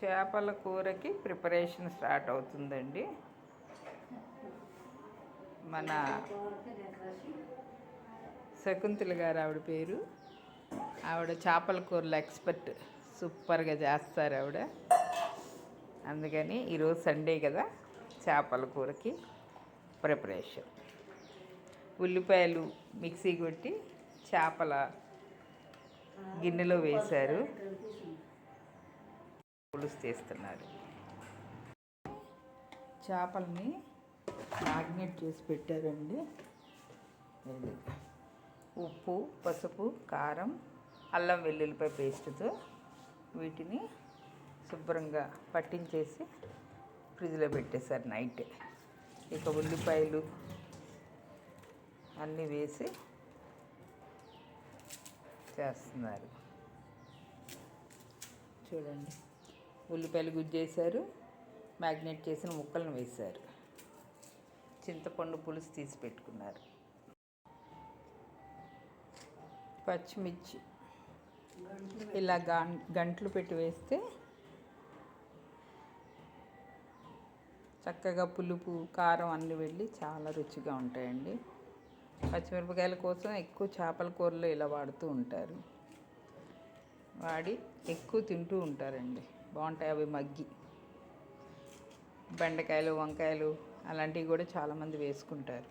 చేపల కూరకి preparation start అవుతుందండి. మన శకుంతల గారు ఆవిడ పేరు. ఆవిడ చేపల కూరలో ఎక్స్పర్ట్, సూపర్గా చేస్తారు ఆవిడ. అందుకని ఈరోజు సండే కదా, చేపల కూరకి ప్రిపరేషన్. ఉల్లిపాయలు మిక్సీ కొట్టి చేపల గిన్నెలో వేశారు, పులుసు తీస్తున్నారు. చేపల్ని మ్యాగ్నేట్ చేసి పెట్టారండి. ఉప్పు, పసుపు, కారం, అల్లం వెల్లుల్లిపాయ పేస్టుతో వీటిని శుభ్రంగా పట్టించేసి ఫ్రిడ్జ్లో పెట్టేశారు నైట్. ఇక ఉల్లిపాయలు అన్నీ వేసి చేస్తున్నారు. చూడండి, ఉల్లిపాయలు గుజ్జేశారు, మ్యాగ్నేట్ చేసిన ముక్కలను వేశారు, చింతపండు పులుసు తీసి పెట్టుకున్నారు, పచ్చిమిర్చి ఇలా గంటలు పెట్టి వేస్తే చక్కగా పులుపు, కారం అన్నీ వెళ్ళి చాలా రుచిగా ఉంటాయండి. పచ్చిమిరపకాయల కోసం ఎక్కువ చేపల కూరలో ఇలా వాడుతూ ఉంటారు, వాడి ఎక్కువ తింటూ ఉంటారండి. బాగుంటాయి అవి మగ్గి. బెండకాయలు, వంకాయలు అలాంటివి కూడా చాలామంది వేసుకుంటారు.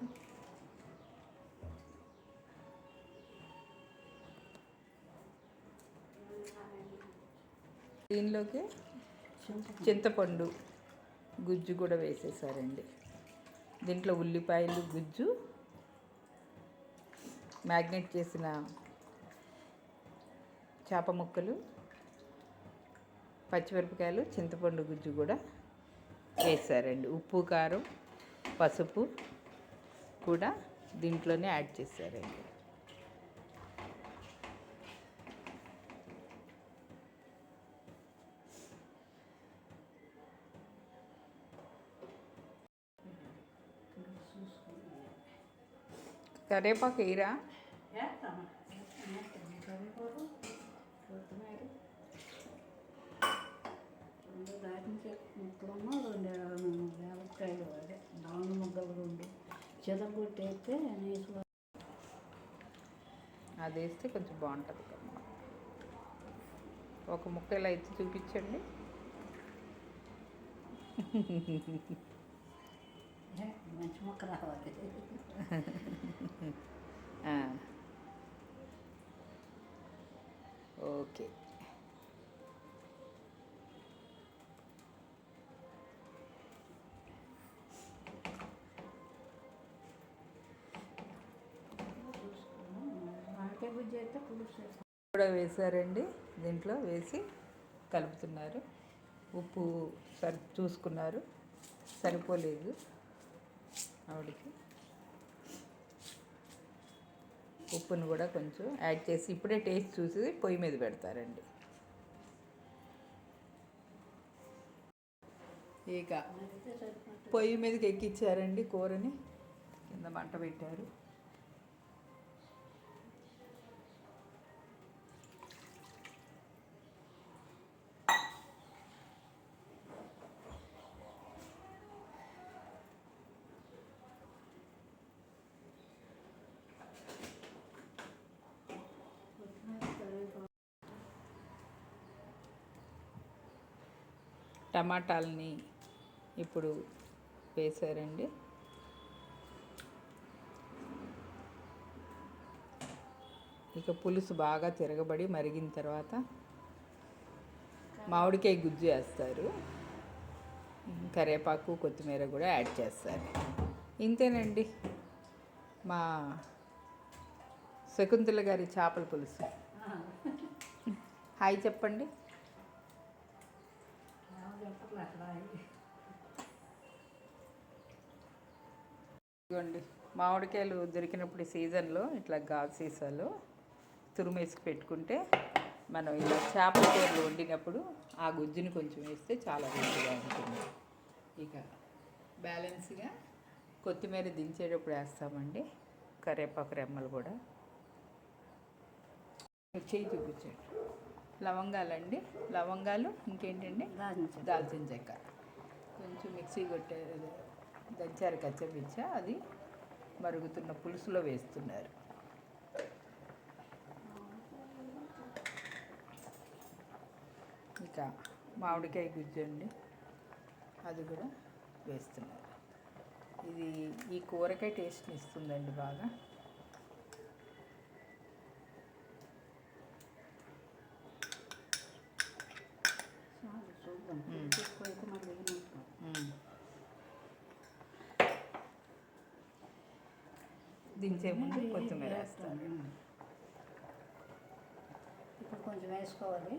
దీనిలోకి చింతపండు గుజ్జు కూడా వేసేసారండి. దీంట్లో ఉల్లిపాయలు గుజ్జు, మ్యాగ్నేట్ చేసిన చేప ముక్కలు, పచ్చిమిరపకాయలు, చింతపండు గుజ్జు కూడా వేసారండి. ఉప్పు, కారం, పసుపు కూడా దీంట్లోనే యాడ్ చేశారండి. కరివేపాకు వేయరా? అది వేస్తే కొంచెం బాగుంటుంది కదా. ఒక ముక్క ఇలా ఎత్తి చూపించండి. మంచి ముక్క రావాలి. ఓకే. కూడా వేసారండి. దీంట్లో వేసి కలుపుతున్నారు. ఉప్పు చూసుకున్నారు, సరిపోలేదు ఆవిడకి. ఉప్పును కూడా కొంచెం యాడ్ చేసి ఇప్పుడే టేస్ట్ చూసి పొయ్యి మీద పెడతారండి. ఇక పొయ్యి మీదకి ఎక్కిచ్చారండి కూరని, కింద మంట పెట్టారు. టమాటాలని ఇప్పుడు వేసారండి. ఇక పులుసు బాగా తిరగబడి మరిగిన తర్వాత మామిడికాయ గుజ్జు వేస్తారు, కరివేపాకు, కొత్తిమీర కూడా యాడ్ చేస్తారు. ఇంతేనండి మా శకుంతల గారి చేపల పులుసు. హాయ్ చెప్పండి. ఇదిగోండి, మామిడికాయలు దొరికినప్పుడు సీజన్లో ఇట్లా గాజు సీసాలో తురుమేసి పెట్టుకుంటే మనం ఇలా చేపల కూరలు వండినప్పుడు ఆ గుజ్జుని కొంచెం వేస్తే చాలా రుచిగా ఉంటుంది. ఇక బ్యాలెన్స్గా కొత్తిమీర దించేటప్పుడు వేస్తామండి, కరివేపాకు రెమ్మలు కూడా. చేయి చూపించండి. లవంగాలండి, లవంగాలు ఇంకేంటండి, దాల్చిన దాల్చిన చెక్క కొంచెం మిక్సీ కొట్టే దంచారు కచ్చపిచ్చ, అది మరుగుతున్న పులుసులో వేస్తున్నారు. ఇంకా మామిడికాయ గుజ్జు అండి, అది కూడా వేస్తున్నారు. ఇది ఈ కూరకాయ టేస్ట్ని ఇస్తుందండి బాగా. చాలు చూద్దాం. ఎక్కువైతే మళ్ళీ ఏమవుతుంది. దించే ముందు కొత్తిమీర వేస్తాను. ఇప్పుడు కొంచెం వేసుకోవాలి,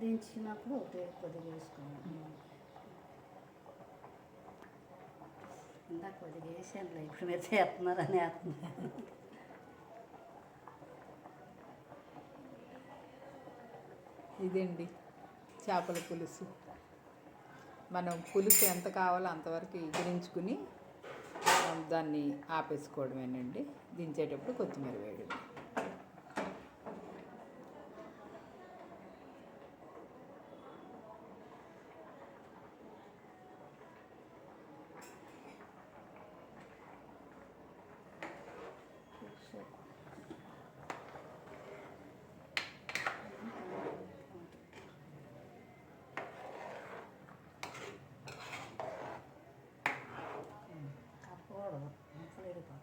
దించినప్పుడు కొద్దిగా వేసుకోవాలి. ఇందాక కొద్దిగా వేసానులే, ఇప్పుడు మీరు చేస్తున్నారని వేస్తున్నారు. ఇదండి చేపల పులుసు. మనం పులుసు ఎంత కావాలో అంతవరకు ఎగిరించుకుని దాన్ని ఆపేసుకోవడమేనండి. దించేటప్పుడు కొత్తిమీర వేయడం. కప్పకూడదు, ముక్కలు వెళ్ళిపోతాయి.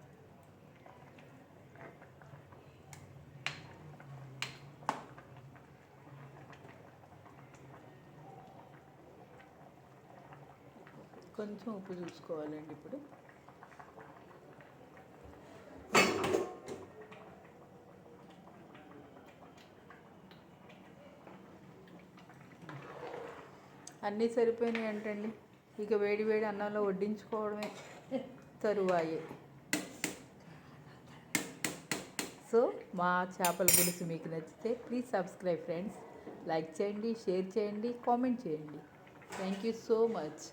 కొంచెం ఉప్పు చూసుకోవాలండి ఇప్పుడు. అన్నీ సరిపోయినాయి అంటండి. ఇక వేడి వేడి అన్నంలో వడ్డించుకోవడమే తరువాయే. సో మా చేపల పులుసు మీకు నచ్చితే ప్లీజ్ సబ్స్క్రైబ్ ఫ్రెండ్స్. లైక్ చేయండి, షేర్ చేయండి, కామెంట్ చేయండి. Thank you so much.